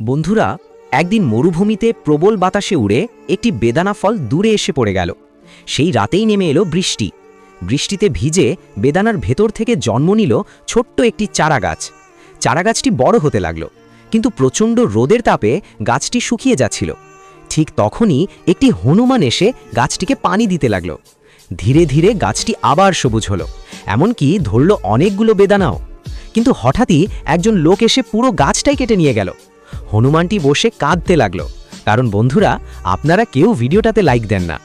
বন্ধুরা, একদিন মরুভূমিতে প্রবল বাতাসে উড়ে একটি বেদানা ফল দূরে এসে পড়ে গেল। সেই রাতেই নেমে এলো বৃষ্টি। বৃষ্টিতে ভিজে বেদানার ভেতর থেকে জন্ম নিল ছোট্ট একটি চারাগাছ। চারাগাছটি বড় হতে লাগল, কিন্তু প্রচণ্ড রোদের তাপে গাছটি শুকিয়ে যাচ্ছিল। ঠিক তখনই একটি হনুমান এসে গাছটিকে পানি দিতে লাগল। ধীরে ধীরে গাছটি আবার সবুজ হলো, এমনকি ধরল অনেকগুলো বেদানাও। কিন্তু হঠাৎই একজন লোক এসে পুরো গাছটাই কেটে নিয়ে গেল। হনুমানটি বসে কাঁদতে লাগলো, কারণ বন্ধুরা, আপনারা কেউ ভিডিওটাতে লাইক দেন না।